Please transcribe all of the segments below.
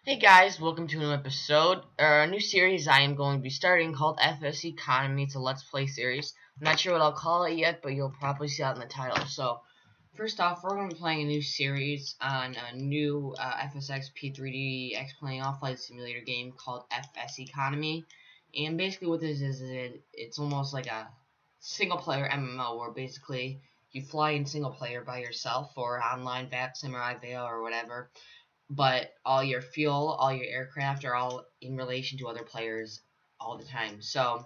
Hey guys, welcome to a new episode, or a new series I am going to be starting called FSEconomy. It's a Let's Play series. I'm not sure what I'll call it yet, but you'll probably see that in the title. So, first off, we're going to be playing a new series on a new FSX P3D X-Playing Off-Flight Simulator game called FSEconomy. And basically what this is, it's almost like a single-player MMO where basically you fly in single-player by yourself or online VAP, Samurai Veil, or whatever. But all your fuel, all your aircraft are all in relation to other players all the time. So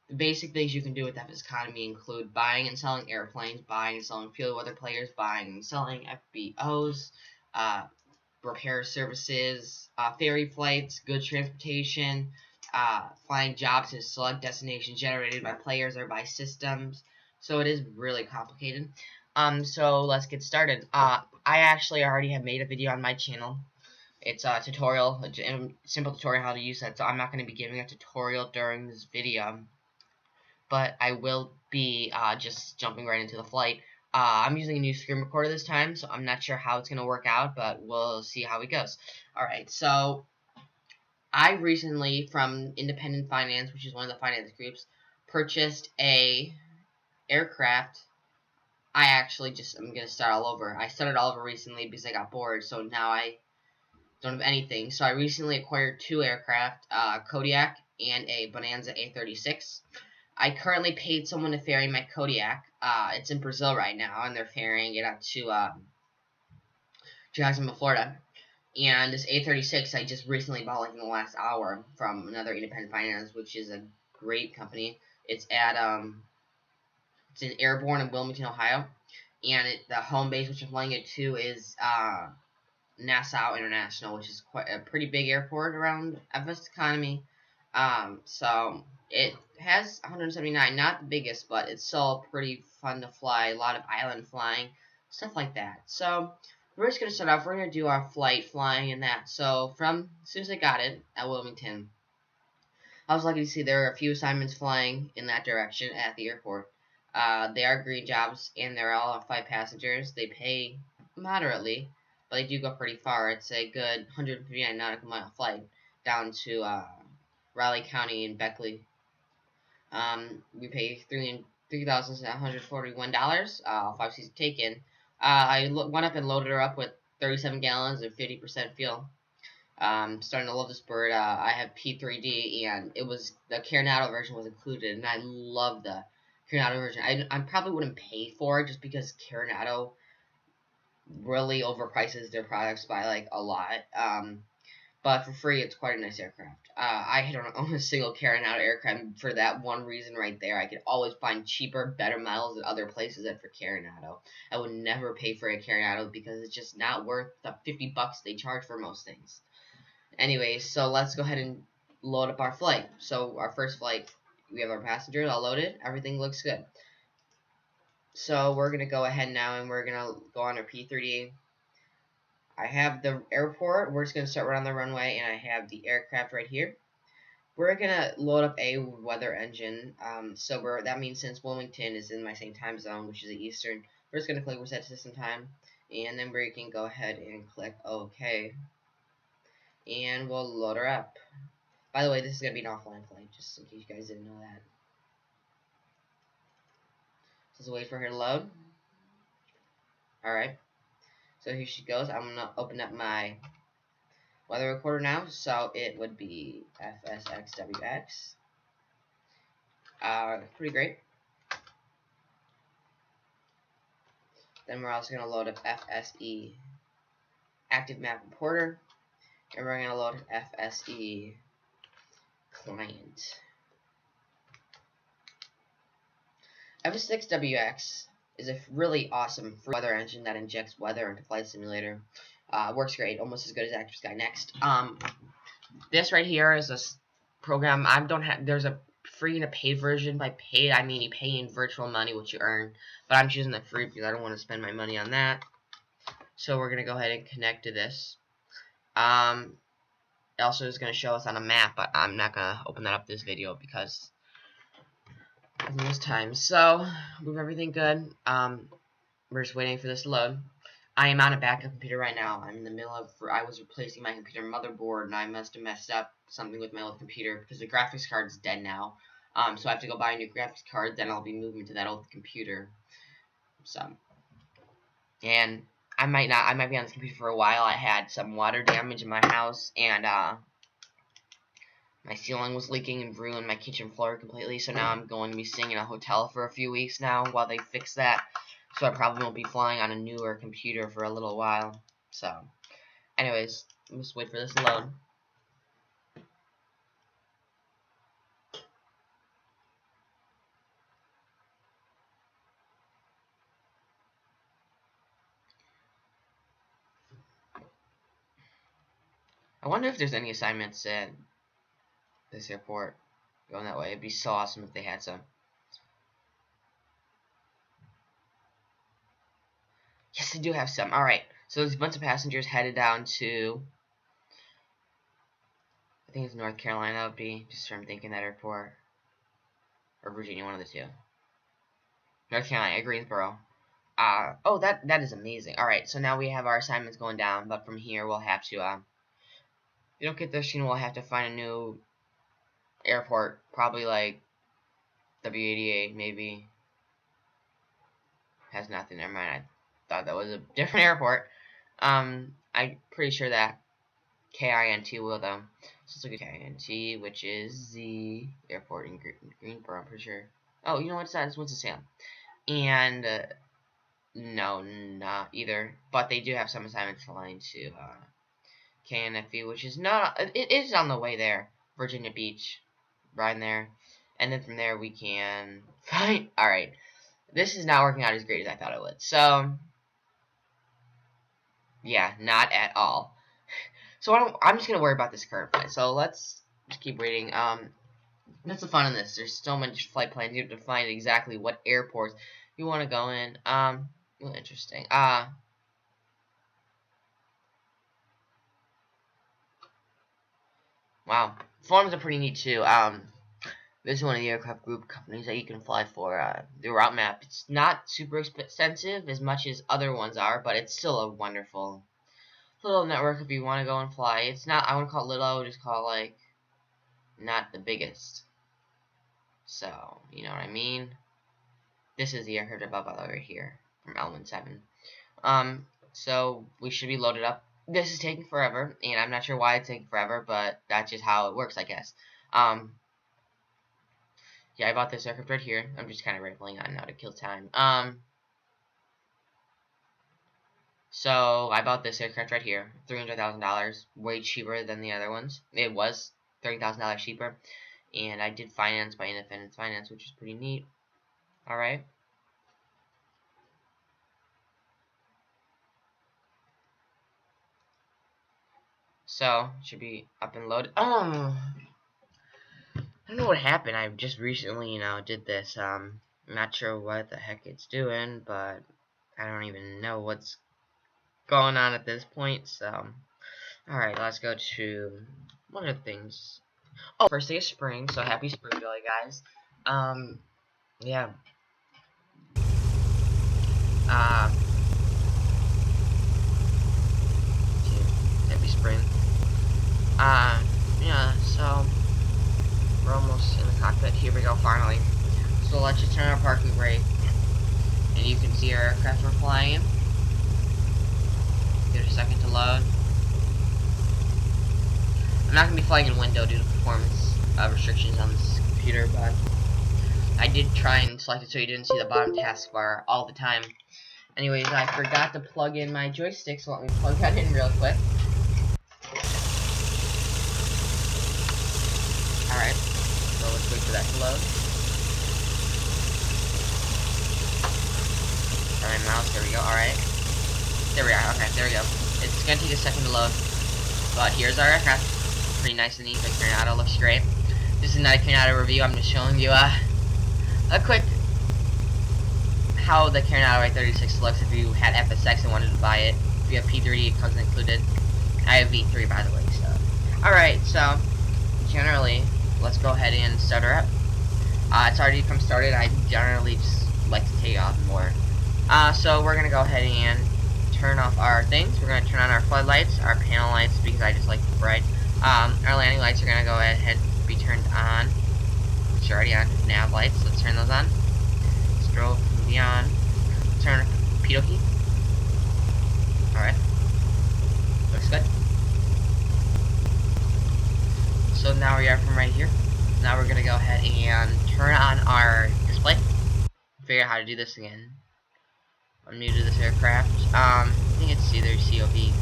the basic things you can do with FSEconomy include buying and selling airplanes, buying and selling fuel with other players, buying and selling FBOs, repair services, ferry flights, goods transportation, flying jobs to select destinations generated by players or by systems. So it is really complicated. So let's get started. I actually already have made a video on my channel. It's a tutorial, a simple tutorial how to use that, so I'm not going to be giving a tutorial during this video, but I will be just jumping right into the flight. I'm using a new screen recorder this time, so I'm not sure how it's going to work out, but we'll see how it goes. Alright, so I recently, from Independent Finance, which is one of the finance groups, purchased a aircraft. I'm going to start all over. I started all over recently because I got bored, so now I don't have anything. So I recently acquired two aircraft, a Kodiak and a Bonanza A36. I currently paid someone to ferry my Kodiak. It's in Brazil right now, and they're ferrying it out to Jacksonville, Florida. And this A36 I just recently bought like in the last hour from another Independent Finance, which is a great company. It's in Airborne in Wilmington, Ohio, and the home base which I'm flying it to is Nassau International, which is quite a pretty big airport around FSEconomy. So it has 179, not the biggest, but it's still pretty fun to fly. A lot of island flying, stuff like that. So we're just gonna start off. We're gonna do our flight flying and that. So as soon as I got it at Wilmington, I was lucky to see there are a few assignments flying in that direction at the airport. They are green jobs, and they're all 5 passengers. They pay moderately, but they do go pretty far. It's a good 159 nautical mile flight down to Raleigh County in Beckley. We pay $3,741. 5 seats taken. I went up and loaded her up with 37 gallons of 50% fuel. Starting to love this bird. I have P3D, and the Coronado version was included, and I love the Coronado version. I probably wouldn't pay for it just because Coronado really overprices their products by like a lot. But for free, it's quite a nice aircraft. I don't own a single Coronado aircraft for that one reason right there. I could always find cheaper, better models at other places than for Coronado. I would never pay for a Coronado because it's just not worth the $50 they charge for most things. Anyways, so let's go ahead and load up our flight. So our first flight, we have our passengers all loaded. Everything looks good. So we're going to go ahead now and we're going to go on our P3D. I have the airport. We're just going to start right on the runway, and I have the aircraft right here. We're going to load up a weather engine. That means since Wilmington is in my same time zone, which is the Eastern, we're just going to click Reset System Time, and then we can go ahead and click OK. And we'll load her up. By the way, this is going to be an offline flight, just in case you guys didn't know that. So let's wait for her to load. Alright. So here she goes. I'm going to open up my weather recorder now. So it would be FSXWX. Pretty great. Then we're also going to load up FSE Active Map Reporter. And we're going to load FSE Client. FSXWX is a really awesome free weather engine that injects weather into Flight Simulator. Works great, almost as good as Active Sky Next. This right here is a program. There's a free and a paid version. By paid, I mean you pay in virtual money, which you earn. But I'm choosing the free because I don't want to spend my money on that. So we're gonna go ahead and connect to this. It also is going to show us on a map, but I'm not going to open that up this video because of this time. So, move everything good. We're just waiting for this to load. I am on a backup computer right now. I'm in the middle of, I was replacing my computer motherboard, and I must have messed up something with my old computer, because the graphics card's dead now. So I have to go buy a new graphics card, then I'll be moving to that old computer. So, and I might be on this computer for a while. I had some water damage in my house, and, my ceiling was leaking and ruined my kitchen floor completely, so now I'm going to be staying in a hotel for a few weeks now while they fix that. So I probably won't be flying on a newer computer for a little while. So, anyways, let's wait for this to load. I wonder if there's any assignments at this airport going that way. It'd be so awesome if they had some. Yes, they do have some. Alright, so there's a bunch of passengers headed down to, I think it's North Carolina would be, just from thinking that airport. Or Virginia, one of the two. North Carolina, Greensboro. Oh, that is amazing. Alright, so now we have our assignments going down, but from here we'll have to, if we don't get this soon, we'll have to find a new airport. Probably like W88, maybe. Has nothing, never mind. I thought that was a different airport. I'm pretty sure that KINT will, though. So let's look at KINT, which is the airport in Greensboro, I'm pretty sure. Oh, you know what, it's not, it's Winston-Salem. And, no, not either. But they do have some assignments flying to KNFE, which is not, it is on the way there. Virginia Beach, right in there. And then from there we can find, alright. This is not working out as great as I thought it would. So, yeah, not at all. So I'm just going to worry about this current flight. So let's just keep waiting. That's the fun in this. There's so much flight plans. You have to find exactly what airports you want to go in. Really interesting. Wow. Forms are pretty neat too. This is one of the aircraft group companies that you can fly for. The route map, it's not super expensive as much as other ones are, but it's still a wonderful little network if you want to go and fly. It's not, I wouldn't call it little, I would just call it like, not the biggest. So, you know what I mean? This is the aircraft above right here, from Element 7. So, we should be loaded up. This is taking forever, and I'm not sure why it's taking forever, but that's just how it works, I guess. Yeah, I bought this aircraft right here. I'm just kind of rambling on now to kill time. So I bought this aircraft right here, $300,000, way cheaper than the other ones. It was $30,000 cheaper, and I did finance by independent finance, which is pretty neat. All right. So should be up and loaded. I don't know what happened. I just recently, did this. I'm not sure what the heck it's doing, but I don't even know what's going on at this point. So, all right, let's go to one of the things. Oh, first day of spring. So happy spring, Billy, guys. Yeah. Happy spring. Yeah. So we're almost in the cockpit. Here we go, finally. So let's just turn our parking brake, and you can see our aircraft we're flying in. Give it a second to load. I'm not going to be flying in window due to performance restrictions on this computer, but I did try and select it so you didn't see the bottom taskbar all the time. Anyways, I forgot to plug in my joystick, so let me plug that in real quick. Alright, so let's wait for that to load. Alright, mouse, there we go, alright. There we are, okay, there we go. It's gonna take a second to load, but here's our aircraft. Pretty nice and neat, the Coronado looks great. This is not a Coronado review, I'm just showing you a quick how the Coronado A36 looks if you had FSX and wanted to buy it. If you have P3, it comes included. I have V3, by the way, so. Alright, so, generally, let's go ahead and start her up. It's already come started. I generally just like to take off more. So we're gonna go ahead and turn off our things. We're going to turn on our floodlights, our panel lights, because I just like the bright. Our landing lights are going to go ahead and be turned on, which are already on. Nav lights, let's turn those on. Strobe from beyond. Turn pitot key. Alright. Looks good. So now we are from right here. Now we're going to go ahead and turn on our display. Figure out how to do this again. I'm new to this aircraft. I think it's either COV.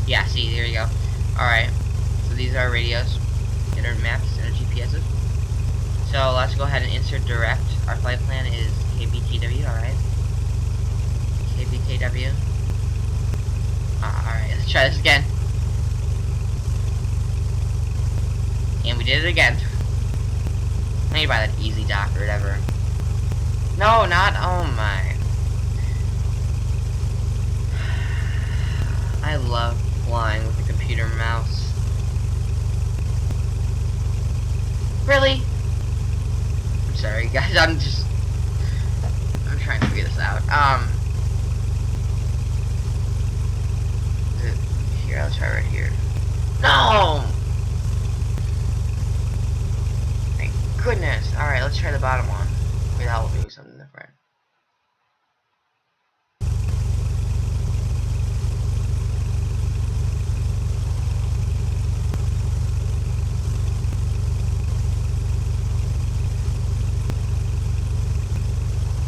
Yeah, see, there you go. Alright. So these are our radios, internet maps, and our GPSs. So let's go ahead and insert direct. Our flight plan is KBKW, alright. KBKW. Alright, let's try this again. And we did it again. I need to buy that Easy Dock or whatever. No, not, oh my. I love flying with a computer mouse. Really? I'm sorry guys, I'm trying to figure this out. Is it here? Let's try right here. No! Thank goodness. Alright, let's try the bottom one. Maybe that will do something different.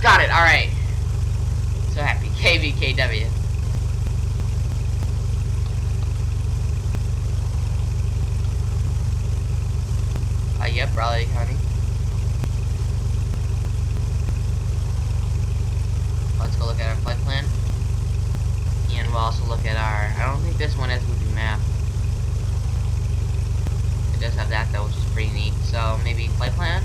Got it, alright. So happy. KVKW. Yep, Raleigh County. Let's go look at our flight plan. And we'll also look at our, I don't think this one has moving map. It does have that though, which is pretty neat. So maybe flight plan?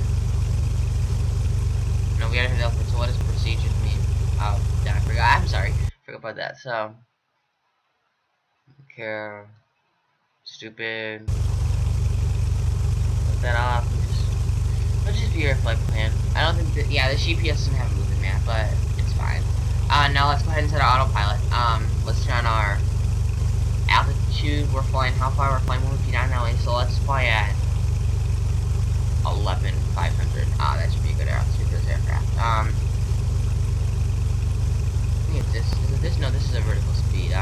No, we gotta hit Alpha. So what does procedures mean? Oh, yeah, I forgot. I'm sorry. Forgot about that. So, care, stupid. Put that off. Let's just view our flight plan. I don't think that, yeah, the GPS doesn't have a moving map, but it's fine. Now let's go ahead and set our autopilot. Let's turn on our altitude. We're flying, how far? We're flying 1 feet now, so let's fly at 11,500. That should be a good altitude for this aircraft. I think it's this. Is it this? No, this is a vertical speed.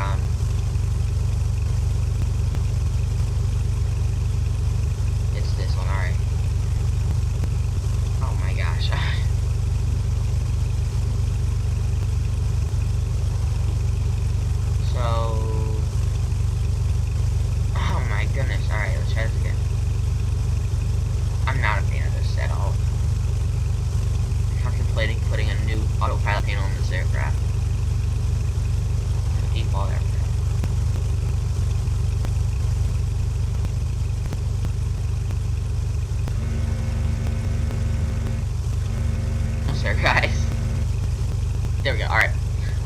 It's this one, alright. Oh my gosh. So, oh my goodness. Alright, let's try this again. I'm not a fan of this at all. I'm contemplating putting a new autopilot panel in this aircraft. The default aircraft. No sir, guys. There we go, alright.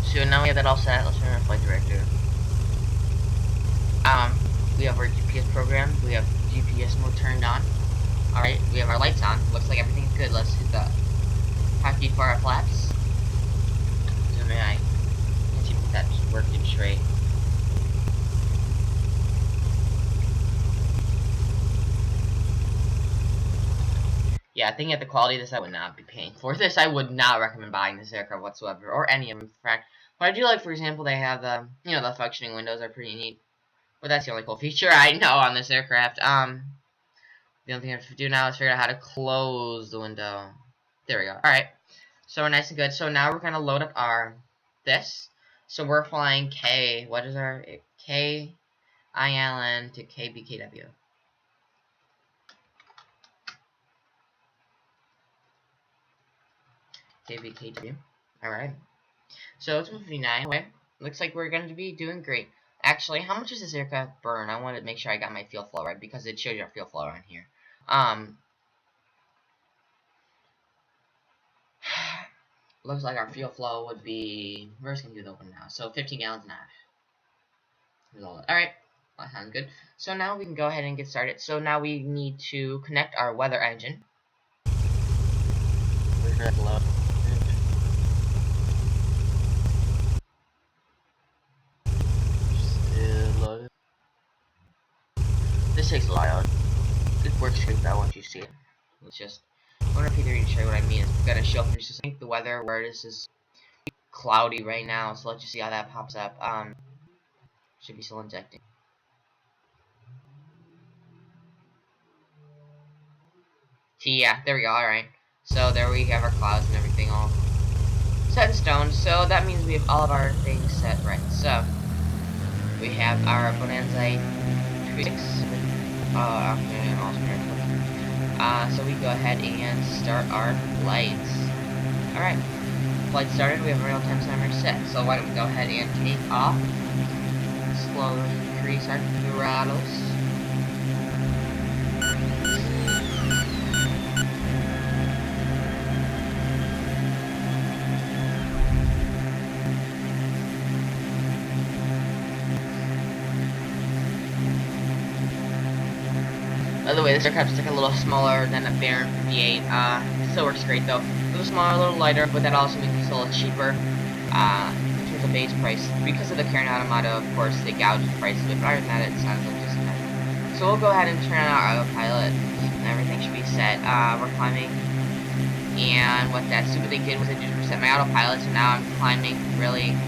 So now we have that all set. Let's turn on our flight director. We have our GPS program. We have GPS mode turned on. Alright, we have our lights on. Looks like everything's good. Let's hit the hotkey for our flaps. Zoom in. I can't even get that working straight. Yeah, I think at the quality of this, I would not be paying for this. I would not recommend buying this aircraft whatsoever, or any of them, in fact. But I do like, for example, they have the, the functioning windows are pretty neat. But that's the only cool feature I know on this aircraft. The only thing I have to do now is figure out how to close the window. There we go. Alright. So we're nice and good. So now we're going to load up our this. So we're flying K. What is our KILN to KBKW? KBKW. Alright. So it's 159 away. Looks like we're going to be doing great. Actually, how much does this aircraft burn? I want to make sure I got my fuel flow right, because it shows you our fuel flow on here. Looks like our fuel flow would be, we're just going to do the open now. So 15 gallons and a half. Alright, that sounds good. So now we can go ahead and get started. So now we need to connect our weather engine. Where's that load? this takes a while. It works great though once you see it. Let's just I'm gonna repeat to show you what I mean. It's gonna show up your system. I think the weather where it is cloudy right now, so let's just see how that pops up. Should be still injecting. Yeah, there we go, alright. So there we have our clouds and everything all set in stone. So that means we have all of our things set right. So we have our Bonanza 6. So we go ahead and start our flights. Alright. Flight started, we have a real time timer set. So why don't we go ahead and take off. Slowly increase our throttles. By the way, this aircraft's like a little smaller than a Baron 58. Still works great though. A little smaller, a little lighter, but that also means it's a little cheaper. In terms of base price. Because of the Karen Automata, of course, they gouge the price of it, but other than that, it sounds like just fine. So we'll go ahead and turn on our autopilot, and everything should be set. We're climbing, and what that stupid thing did was it just reset my autopilot, so now I'm climbing really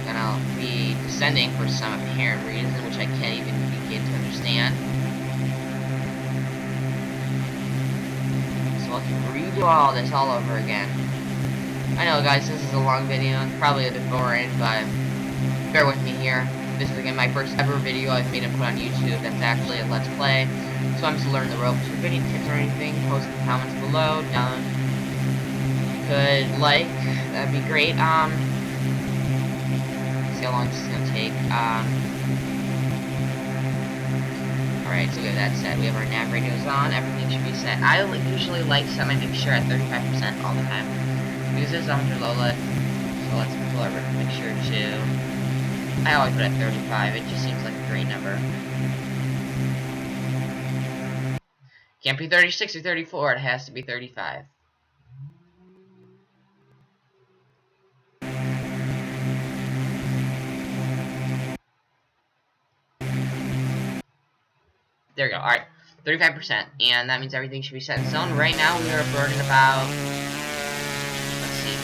gonna be descending for some apparent reason, which I can't even begin to understand. So I can redo all this all over again. I know, guys, this is a long video and probably a bit boring, but bear with me here. This is again my first ever video I've made and put on YouTube. That's actually a Let's Play, so I'm just learning the ropes. If you have any tips or anything, post in the comments below. Down, could like, that'd be great. See how long this is gonna take. Alright, so we have that set. We have our nav radios on. Everything should be set. I usually like to set my mixture at 35% all the time. Because this is under low lead, so let's pull our mixture to. I always put it at 35. It just seems like a great number. Can't be 36 or 34. It has to be 35. There we go. Alright, 35%. And that means everything should be set in stone. Right now, we are burning about. Let's see.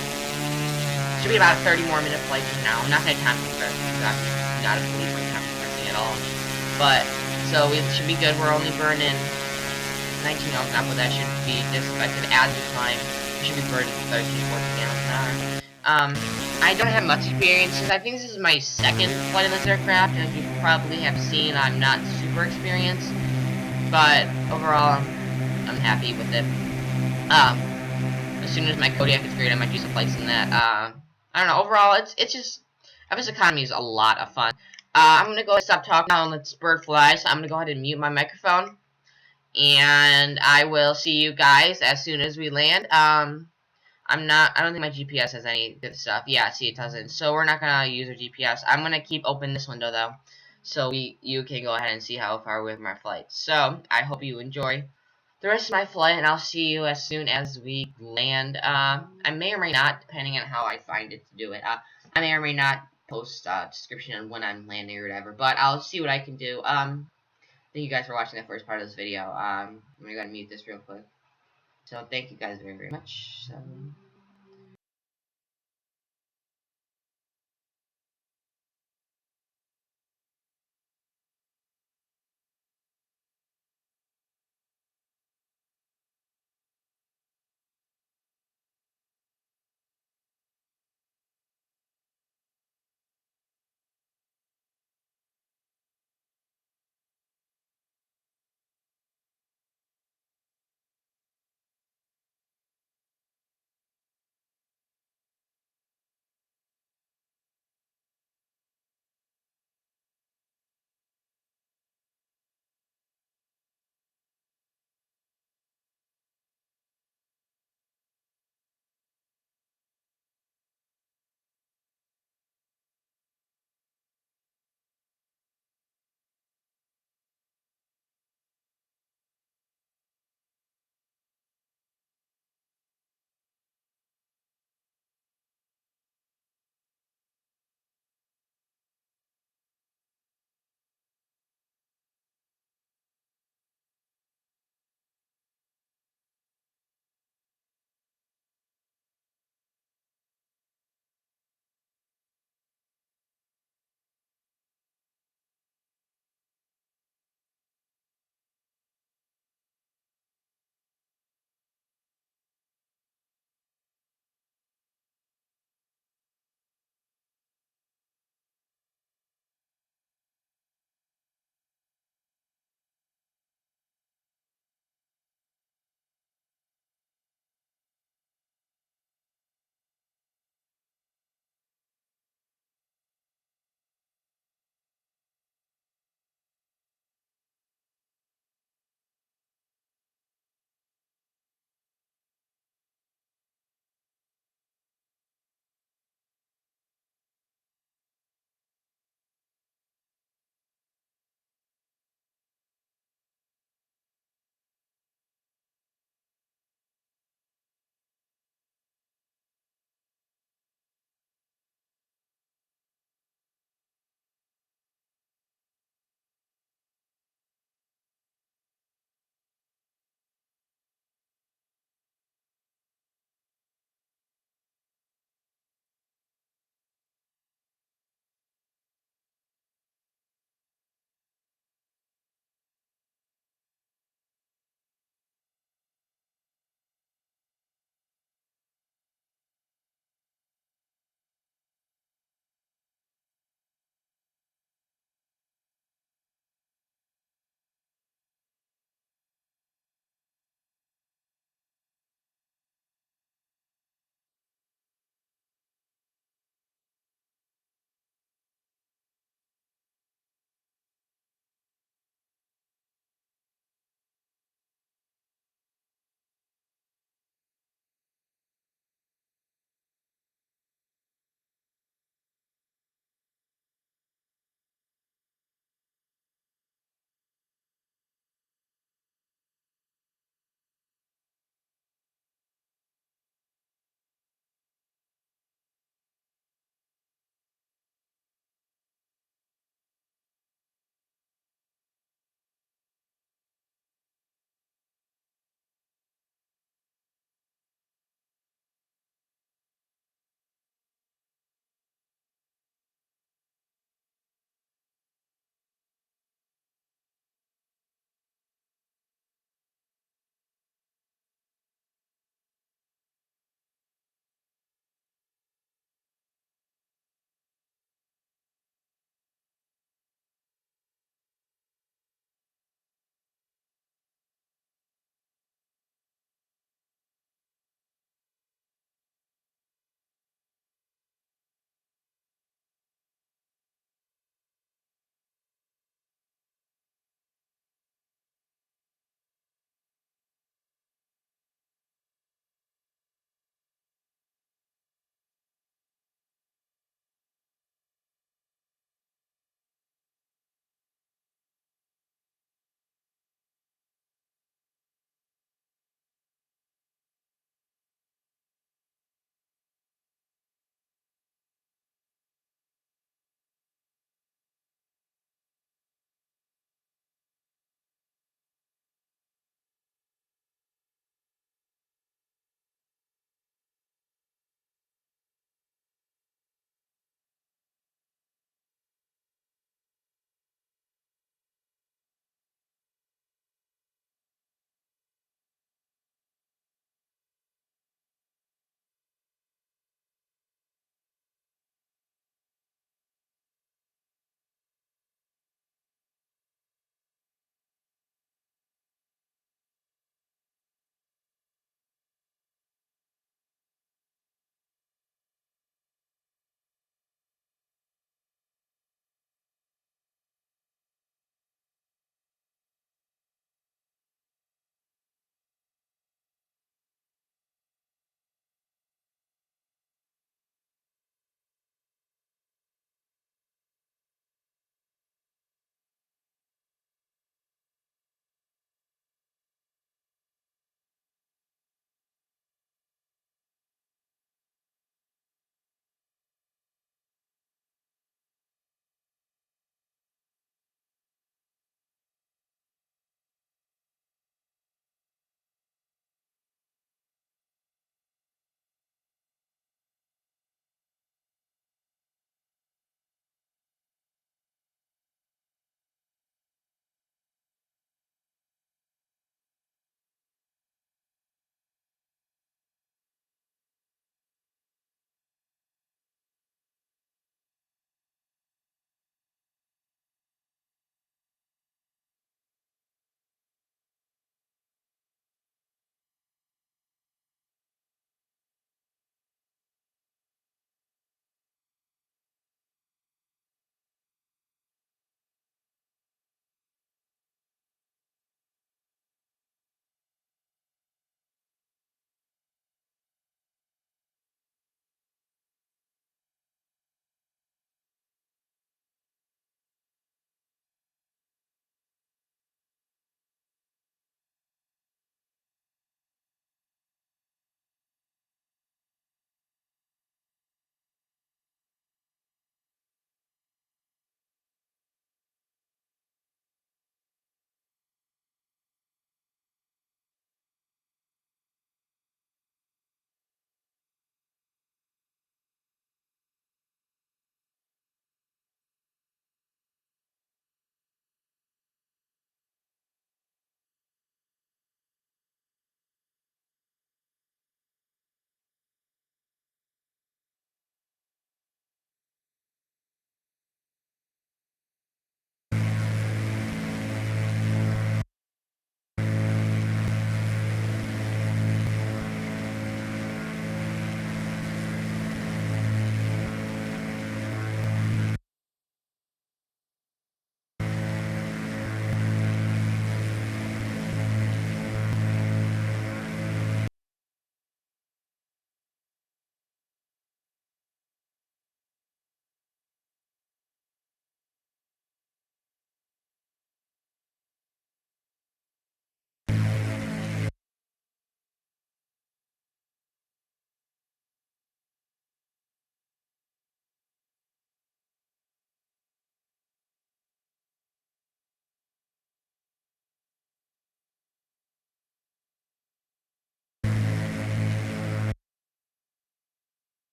Should be about a 30 more minute flight from now. I'm not going to time compress because I'm not a believer in time compressing at all. But, so we should be good. We're only burning 19 gallons now, but that should be disaffected as we climb. We should be burning 13, 14 gallons an hour. I don't have much experience. I think this is my second flight in this aircraft, and as you probably have seen, I'm not super experienced. But overall, I'm happy with it. As soon as my Kodiak is great, I might do some flights in that. I don't know. Overall, it's just FSEconomy is a lot of fun. I'm gonna go ahead and stop talking now and let this bird fly. So I'm gonna go ahead and mute my microphone, and I will see you guys as soon as we land. I don't think my GPS has any good stuff. Yeah, see, it doesn't. So we're not gonna use our GPS. I'm gonna keep open this window though, so you can go ahead and see how far we have from our flight. So I hope you enjoy the rest of my flight, and I'll see you as soon as we land. I may or may not, depending on how I find it to do it. I may or may not post description on when I'm landing or whatever, but I'll see what I can do. Thank you guys for watching the first part of this video. I'm gonna go ahead and mute this real quick. So thank you guys very, very much. So.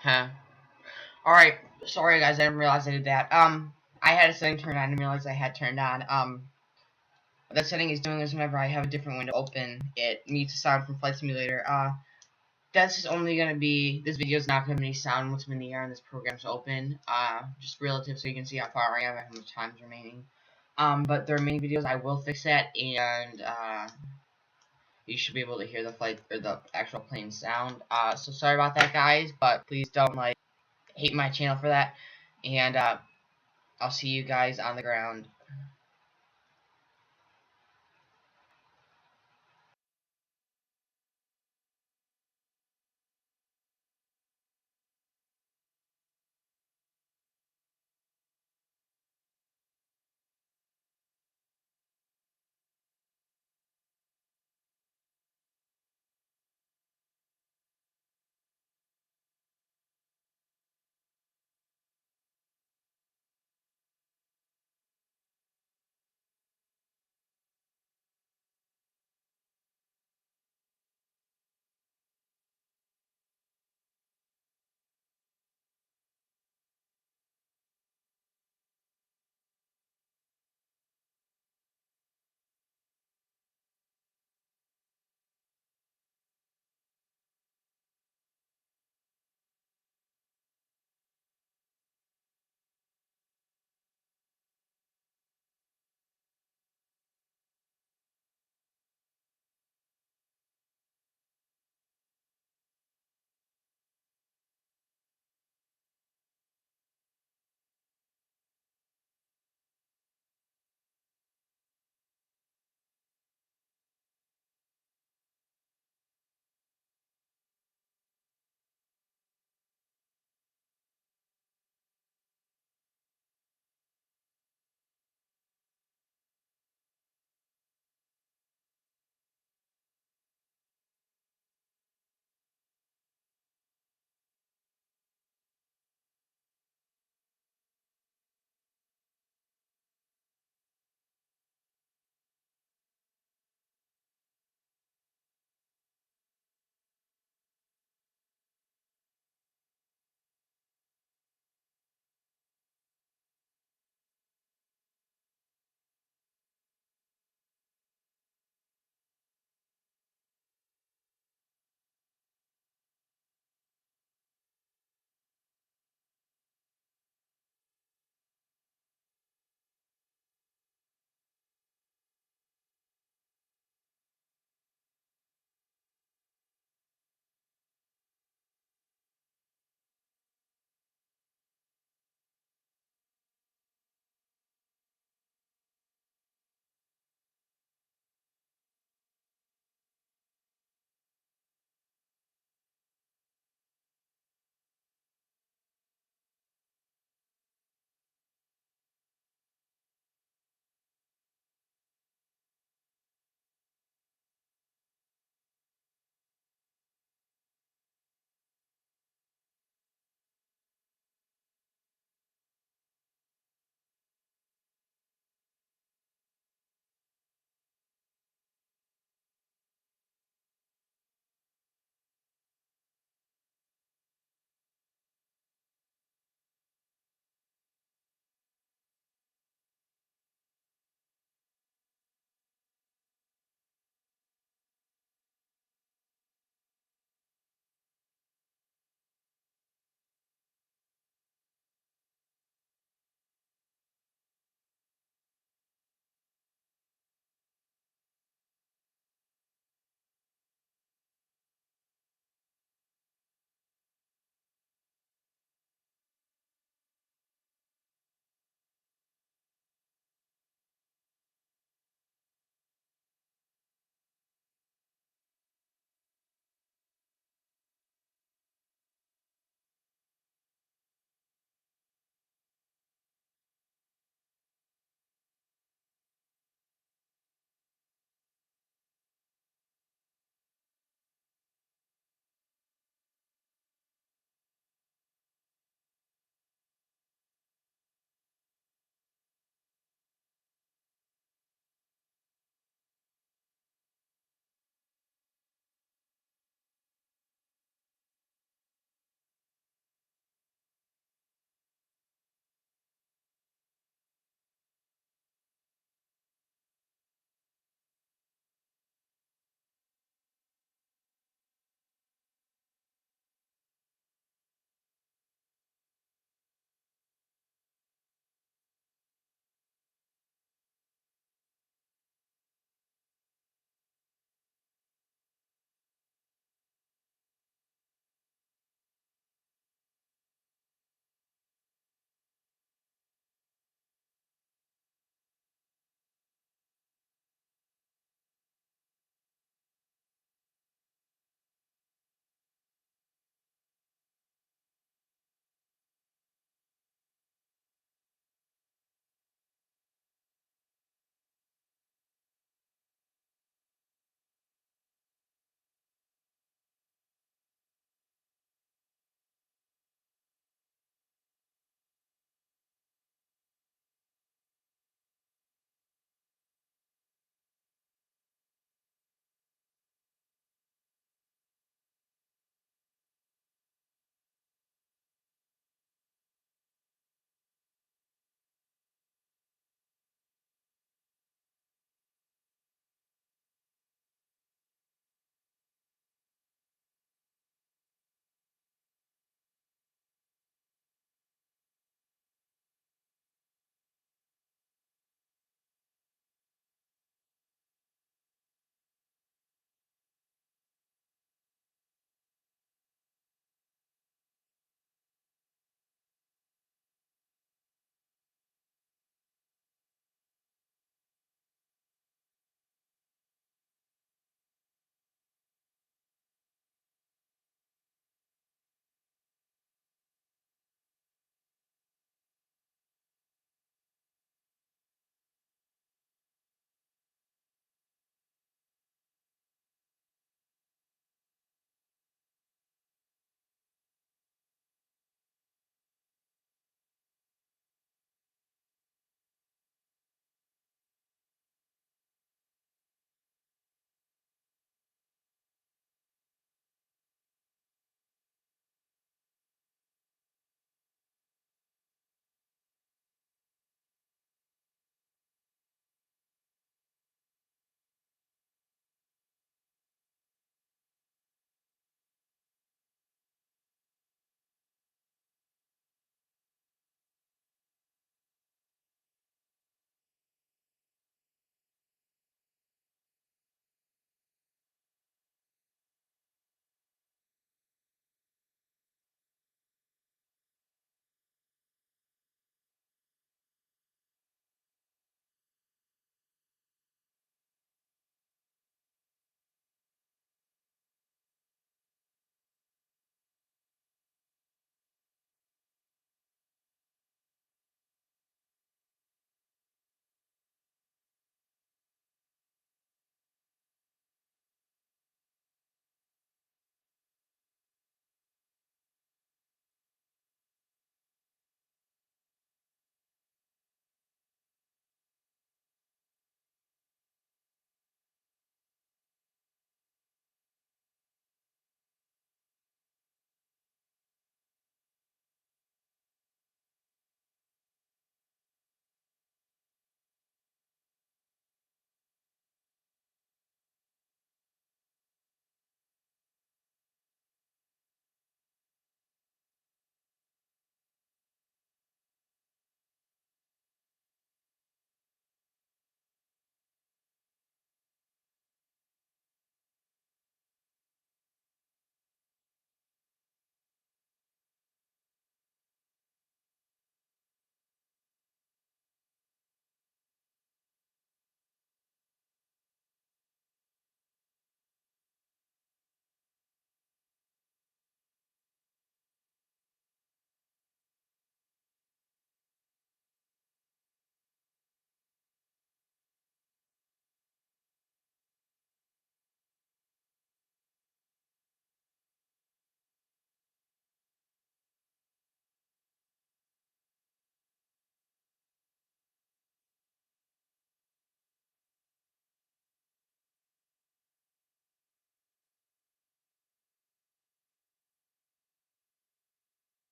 Huh. Alright, sorry guys, I didn't realize I did that. I had a setting turned on, I didn't realize I had turned on. That setting is doing this whenever I have a different window open. It mutes the sound from Flight Simulator. That's just only gonna be, this video is not gonna have any sound once I'm in the air and this program's open. Just relative so you can see how far I am and how much time's remaining. But the remaining videos I will fix that, and you should be able to hear the flight or the actual plane sound. So sorry about that, guys, but please don't hate my channel for that. And I'll see you guys on the ground.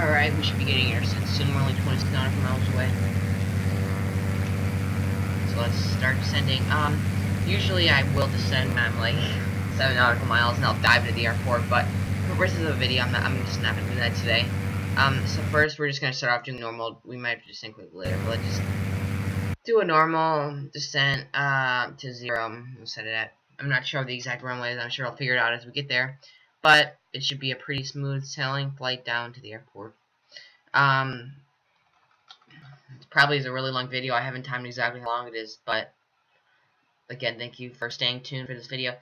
Alright, we should be getting intercepted soon. We're only 26 nautical miles away. So let's start descending. Usually I will descend when I'm like 7 nautical miles and I'll dive to the airport, but for purposes of the video, I'm just not going to do that today. So first we're just going to start off doing normal. We might have to descend quickly later, but let's just do a normal descent to 0. We'll set it at, I'm not sure of the exact runways. I'm sure I'll figure it out as we get there, but it should be a pretty smooth sailing flight down to the airport. It probably is a really long video. I haven't timed exactly how long it is, but again, thank you for staying tuned for this video.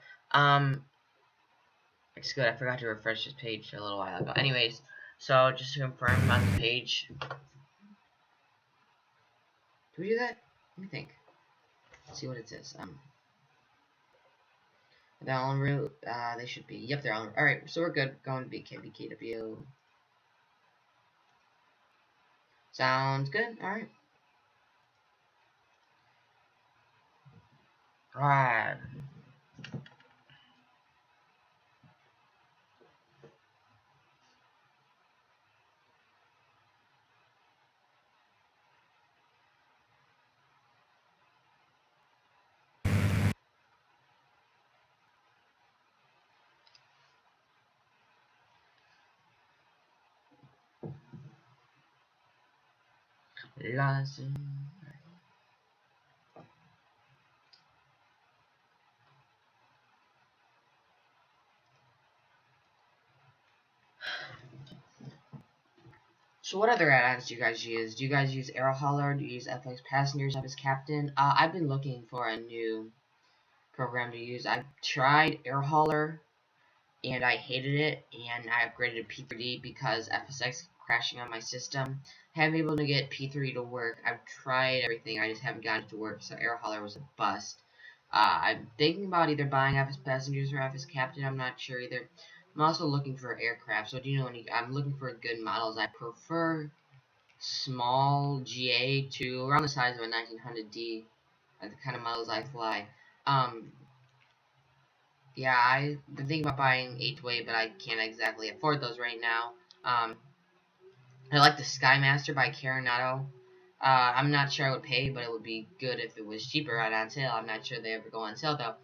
It's good. I forgot to refresh this page a little while ago. Anyways, so just to confirm, I'm on the page. Do we do that? Let me think. Let's see what it says. They're en route. They should be. Yep, they're on. All right, so we're good. Going to BKW. Sounds good. All right. Right. So what other add-ons do you guys use? Do you guys use Air Hauler? Do you use FX Passengers, FS Captain? I've been looking for a new program to use. I've tried Air Hauler and I hated it, and I upgraded to P3D because FSX crashing on my system. Haven't been able to get P3 to work. I've tried everything, I just haven't gotten it to work, so Air Hauler was a bust. I'm thinking about either buying FS Passengers or FS Captain, I'm not sure either. I'm also looking for aircraft, so do you know any? I'm looking for good models. I prefer small GA to around the size of a 1900D, the kind of models I fly. Yeah, I've been thinking about buying 8-way, but I can't exactly afford those right now. I like the Skymaster by Caronado. I'm not sure I would pay, but it would be good if it was cheaper right on sale. I'm not sure they ever go on sale, though.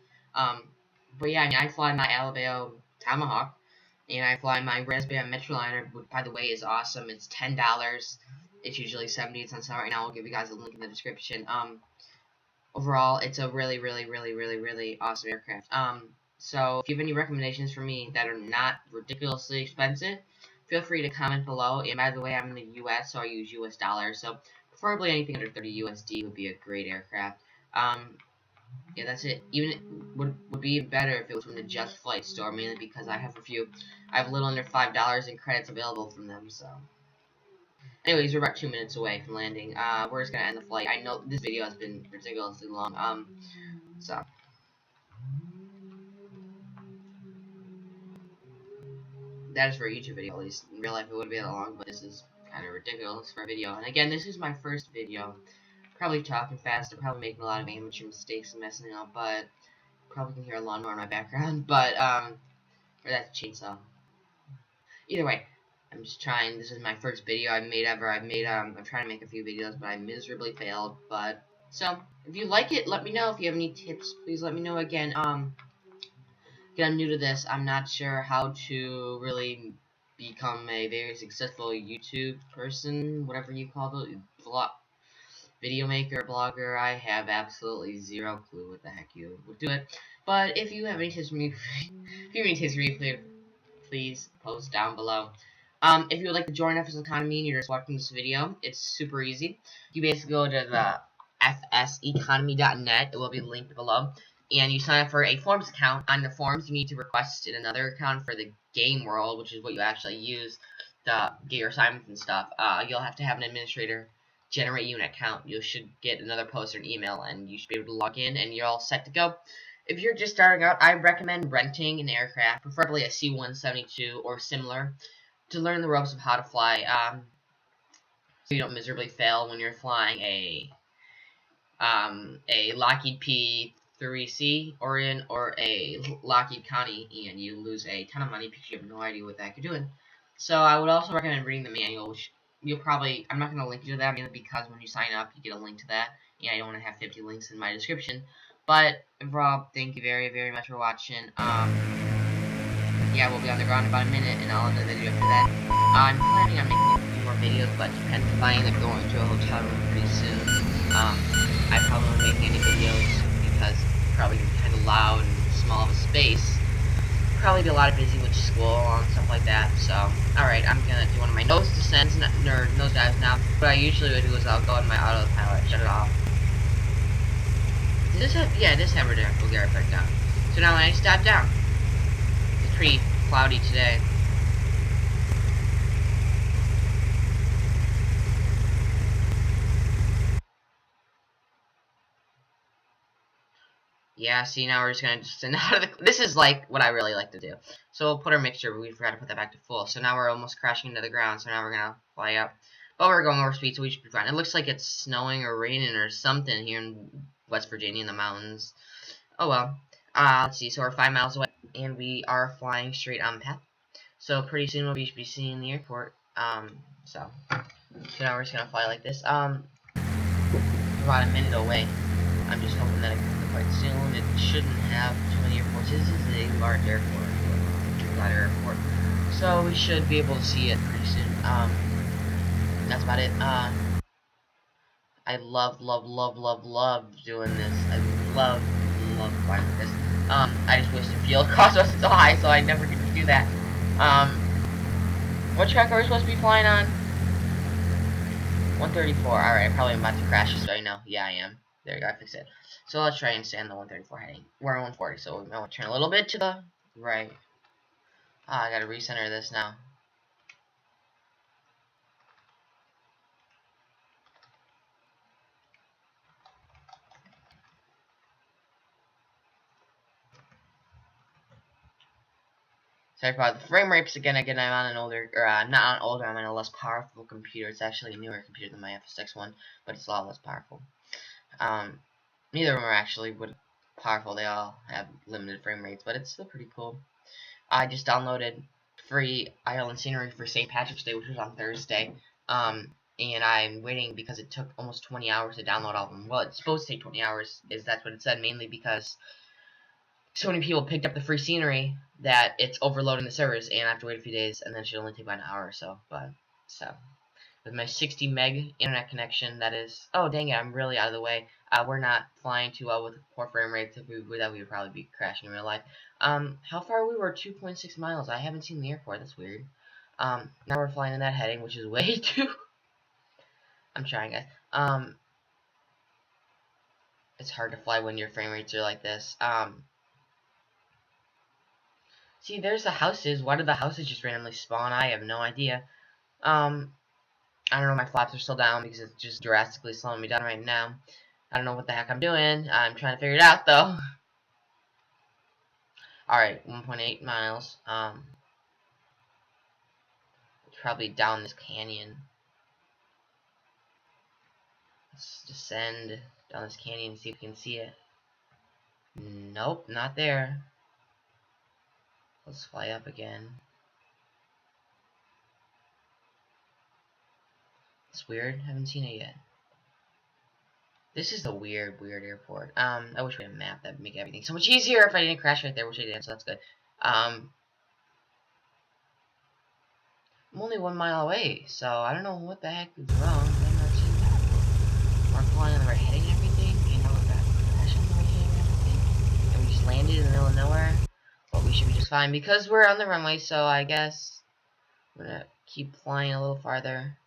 But yeah, I mean, I fly my Alabama Tomahawk, and I fly my Raspberry Metroliner, which, by the way, is awesome. It's $10. It's usually $70. It's on sale right now. I'll give you guys a link in the description. Overall, it's a really, really, really, really, really awesome aircraft. So if you have any recommendations for me that are not ridiculously expensive, feel free to comment below. And by the way, I'm in the US, so I use US dollars. So preferably anything under 30 USD would be a great aircraft. Yeah, that's it. Even would be better if it was from the Just Flight store, mainly because I have a little under $5 in credits available from them. So, anyways, we're about 2 minutes away from landing. We're just gonna end the flight. I know this video has been ridiculously long. So. That is for a YouTube video, at least. In real life, it would be that long, but this is kind of ridiculous for a video. And again, this is my first video. Probably talking fast, I'm probably making a lot of amateur mistakes and messing up, but probably can hear a lawnmower in my background, but, or that's a chainsaw. Either way, I'm just trying. This is my first video I've made ever. I'm trying to make a few videos, but I miserably failed, but, so, if you like it, let me know. If you have any tips, please let me know again. Again, I'm new to this. I'm not sure how to really become a very successful YouTube person, whatever you call it, video maker, blogger. I have absolutely zero clue what the heck you would do it. But if you have any tips for me, if you have any tips for me, please post down below. If you would like to join FSEconomy and you're just watching this video, it's super easy. You basically go to the FSEconomy.net. It will be linked below. And you sign up for a Forms account. On the Forms, you need to request another account for the game world, which is what you actually use to get your assignments and stuff. You'll have to have an administrator generate you an account. You should get another post or an email, and you should be able to log in, and you're all set to go. If you're just starting out, I recommend renting an aircraft, preferably a C-172 or similar, to learn the ropes of how to fly, so you don't miserably fail when you're flying a Lockheed P-3C or a Lockheed County, and you lose a ton of money because you have no idea what the heck you're doing. So I would also recommend reading the manual, which you'll probably, I'm not going to link you to that mainly because when you sign up, you get a link to that. And I don't want to have 50 links in my description. But Rob, thank you very, very much for watching. Yeah, we'll be on the ground in about a minute, and I'll end the video after that. I'm planning on making a few more videos, but depends if I end up going to a hotel room pretty soon. I probably won't make any videos because it's probably kind of loud and small of a space. Probably be a lot of busy with school and stuff like that. So, alright, I'm gonna do one of my nose descents, or nose dives now. What I usually would do is I'll go in my autopilot, shut it off. Does this have, yeah, this have will get right down. So now when I stop down, it's pretty cloudy today. Yeah, see, now we're just gonna descend out of the. This is like what I really like to do. So we'll put our mixture, but we forgot to put that back to full. So now we're almost crashing into the ground. So now we're gonna fly up. But we're going over speed, so we should be fine. It looks like it's snowing or raining or something here in West Virginia in the mountains. Oh well. Let's see. So we're 5 miles away, and we are flying straight on path. So pretty soon we'll be seeing the airport. So now we're just gonna fly like this. About a minute away. I'm just hoping that it comes quite soon. It shouldn't have too many airports. This is a large airport, airport, so we should be able to see it pretty soon. That's about it. I love doing this. I love flying this. I just wish the fuel cost wasn't so high, so I never get to do that. What track are we supposed to be flying on? 134. Alright, I probably am about to crash this right now. Yeah, I am. There you go, I fixed it. So let's try and stay on the 134 heading. We're on 140, so we want to turn a little bit to the right. I gotta recenter this now. Sorry about the frame rates again. I'm on an older, or not on older, I'm on a less powerful computer. It's actually a newer computer than my FSX one, but it's a lot less powerful. Neither of them are actually powerful. They all have limited frame rates, but it's still pretty cool. I just downloaded free island scenery for St. Patrick's Day, which was on Thursday. And I'm waiting because it took almost 20 hours to download all of them. Well, it's supposed to take 20 hours, that's what it said, mainly because so many people picked up the free scenery that it's overloading the servers, and I have to wait a few days, and then it should only take about an hour or so. But, so, with my 60 meg internet connection, that is, oh dang it, I'm really out of the way. We're not flying too well with poor frame rates. If we would, that we would probably be crashing in real life. How far we were? 2.6 miles. I haven't seen the airport. That's weird. Now we're flying in that heading, which is way too. I'm trying, guys. It's hard to fly when your frame rates are like this. See, there's the houses. Why did the houses just randomly spawn? I have no idea. I don't know, my flaps are still down because it's just drastically slowing me down right now. I don't know what the heck I'm doing. I'm trying to figure it out, though. Alright, 1.8 miles. It's probably down this canyon. Let's descend down this canyon and see if we can see it. Nope, not there. Let's fly up again. It's weird. Haven't seen it yet. This is the weird airport. I wish we had a map that would make everything so much easier if I didn't crash right there, which I did, so that's good. I'm only 1 mile away, so I don't know what the heck is wrong. I'm not seeing that. We're flying on the right heading and everything, and now we're back crashing on the right heading and everything. And we just landed in the middle of nowhere. But we should be just fine because we're on the runway, so I guess I'm gonna keep flying a little farther.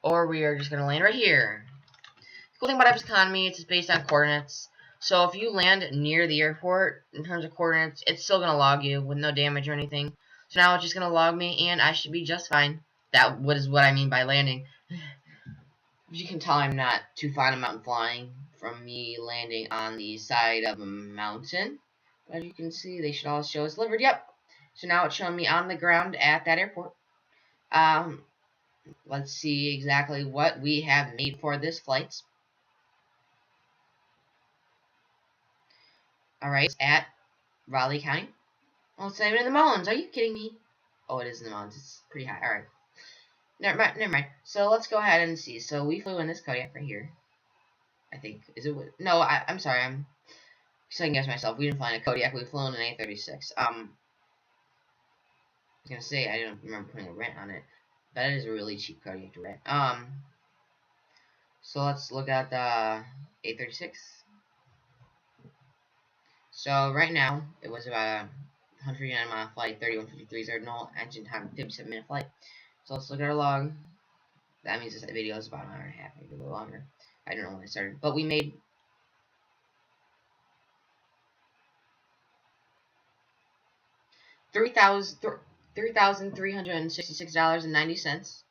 Or we are just gonna land right here. The cool thing about FSEconomy, it's based on coordinates. So if you land near the airport, in terms of coordinates, it's still going to log you with no damage or anything. So now it's just going to log me, and I should be just fine. That is what I mean by landing. As you can tell, I'm not too fond of mountain flying from me landing on the side of a mountain. But as you can see, they should all show us delivered. Yep. So now it's showing me on the ground at that airport. Let's see exactly what we have made for this flight. Alright, at Raleigh County. Well, it's not even in the Mullins. Are you kidding me? Oh, it is in the mountains. It's pretty high. Alright. Never mind, never mind. So let's go ahead and see. So we flew in this Kodiak right here. I think. Is it? No, I'm sorry. I'm second guess myself. We didn't fly in a Kodiak. We flew in an A36. I was gonna say I don't remember putting a rent on it. That is a really cheap Kodiak to rent. So let's look at the A36. So right now it was about a 109-mile flight, 3153 is our null engine time, 57-minute flight. So let's look at our log. That means this video is about an hour and a half, maybe a little longer. I don't know when I started, but we made $3,366.90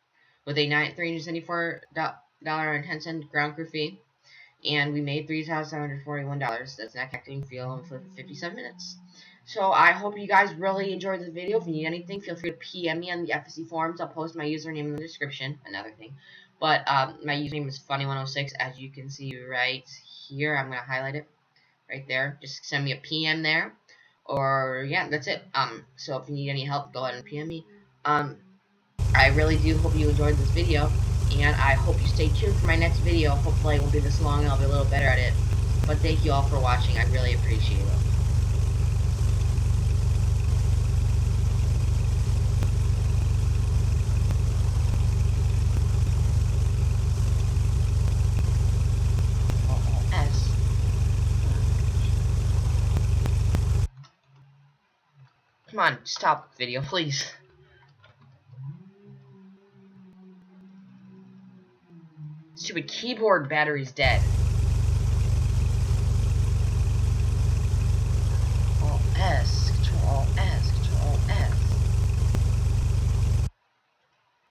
with a $374.10 ground crew fee, and we made $3,741. That's not calculating fuel for 57 minutes. So I hope you guys really enjoyed this video. If you need anything, feel free to PM me on the FSE forums. I'll post my username in the description. Another thing, but my username is funny106, as you can see right here. I'm gonna highlight it right there. Just send me a PM there. Or yeah, that's it. So if you need any help, go ahead and PM me. I really do hope you enjoyed this video, and I hope you stay tuned for my next video. Hopefully it won't be this long and I'll be a little better at it. But thank you all for watching. I really appreciate it. S. Come on, stop the video, please. Stupid keyboard battery's dead. Alt S, Control Alt S, Control Alt S.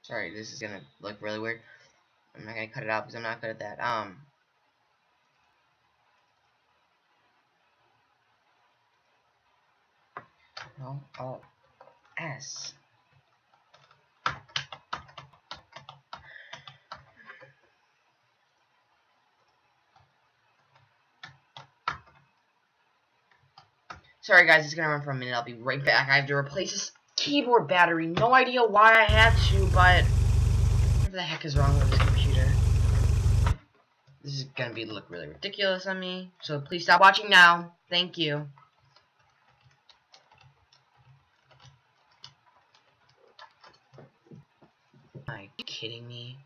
Sorry, this is gonna look really weird. I'm not gonna cut it out because I'm not good at that. No, Alt S. Sorry guys, it's gonna run for a minute. I'll be right back. I have to replace this keyboard battery. No idea why I had to, but whatever the heck is wrong with this computer. This is gonna look really ridiculous on me. So please stop watching now. Thank you. Are you kidding me?